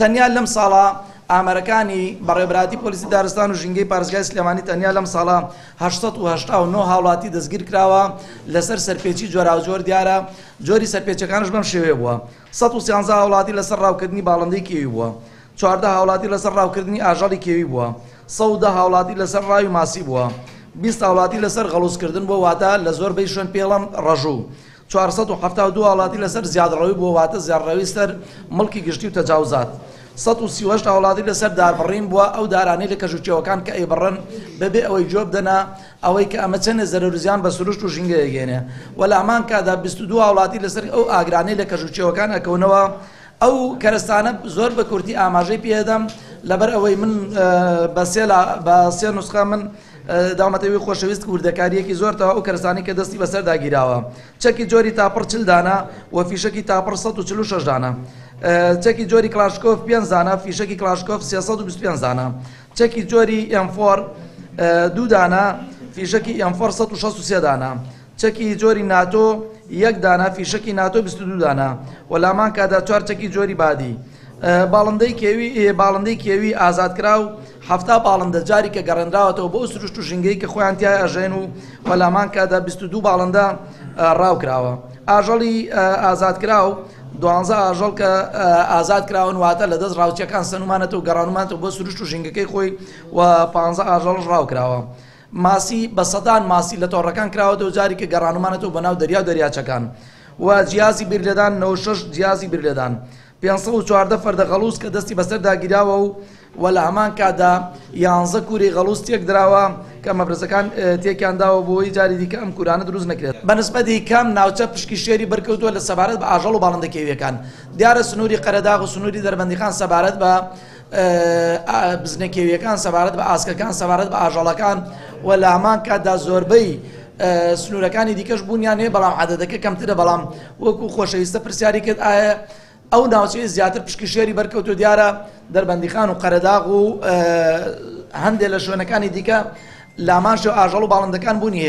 تەنیا لەم ساڵە ئامارەکانی بەڕێوەبەراتی پۆلیسی دارستان و ژینگەی پارێزگای سلێمانی تەنیا لەم ساڵە 889 هاوڵاتی دەستگیر کراوە لەسەر سەرپێچی جۆراوجۆر دیارە جۆری سەرپێچەکانش بەم شێوەیە بووە 113 هاوڵاتی لەسەر ڕاوکردنی باڵندەی کێوی بووە 14 هاوڵاتی لەسەر ڕاوکردنی ئاژەڵی کێوی بووە 110 هاوڵاتی لەسەر ڕاوی ماسی بووە 20 هاوڵاتی لەسەر غەڵوزکردن بۆ واتە لە زۆربەی شوێن پێڵەم ڕەژوو 472 هاوڵاتی لەسەر زیادڕەوی بۆ واتە زیادڕەوی سەر مڵکی گشتی و تەجاوزات 138 هاوڵاتی لەسەر داربڕین بووە ئەو دارانەی لە کەژوچێوەکان کە ئەیبڕن بەبێ ئەوەی جۆ بدەنا ئەوەی کە ئەمە چەندە زەرەرزیان بە سروشت و ژینگە دەگەێنێ وە لە ئەمان کادا 22 هاوڵاتی لەسەر ئەو ئاگرانەی لە کەژوچێوەکان ئەکەونەوە ئەو کەرستانە زۆر بە کورتی ئاماژەی پێدەم لەبەر ئەوەی من بە سێ نوسخە من داومەتەوی خۆشەویست وردەکاریەکی زۆرتەوە ئەو کەرستانی کە دەستی بەسەر داگیراوە چەکی جۆری تاپڕ 40 دانە و فیشەکی تاپڕ 146 دانە چەکی جۆری کلاشکۆف 5 دانە فیشەکی کلاشکۆف 325 دانە چەکی جۆری M4 2 دانە فیشەکی M4 163 دانە چەکی جۆری ناتۆ 1 دانە فیشەکی ناتۆ 22 دانە وەلامان کادا 4 چەکی جۆری بادی باڵندەی کێوی ئازادکراو هەفتا باڵندە جاری کە گەڕێنراوەتەوە بۆ سروشت و ژینگەی کە خۆیان تیا ئەژێن و وەلامان کادا 22 باڵندە ڕاوکراوە ئاژەڵی ئازادکراو 12 ئاژەڵ کە ئازادکراون واتە لە دەست ڕاوچیەکان سەنومانێتەوە گەڕانومانێتەوە بۆ سروشت و ژینگەکەی خۆی و 15 ئاژەڵش ڕاوکراوە ماسی بە سەدان ماسی لە تۆڕەکان کراوەتەوە جاری کە گەڕانومانێتەوە بەناو دەریا و دەریاچەکان و جیازی بیرلێدان 96 جیازی بیرلێدان 514 فەردە غەڵوز کە دەستی بەسەر داگیراوە و لە هەمان کادا 11 کوری غەڵوز تێک دراوە کە مەبرزەکان تێکیان داوە بۆی جاری دیکە ئەم کورانە دروست نەکرێت بەنسبەتی کەم ناوچە پشکی شێری بەرکەوتووە لە سەبارەت بە ئاژەڵ و باڵندە کێویەکان دیارە سنووری قەرەداغ و سنووری دەربەندیخان سەبارەت بە بزنە کێویەکان سەبارەت بە ئاسکەکان سەبارەت بە ئاژەڵەکان و لە هەمان کادا زۆربەی سنوورەکانی دیکەش بوونیان هەیە بەڵام عەدەدەکە کەمترە بەڵام وەکو خۆشەویستە پرسیاری کرد ئایا ئەو ناوچەی زیاتر پشکی شێری بەرکەوتو دیارە دەربەندیخان و قەرەداغ و هەندێک لە شوێنەکانی دیکە لامانش و ئاژەڵ و باڵندەکان بوونی هەیە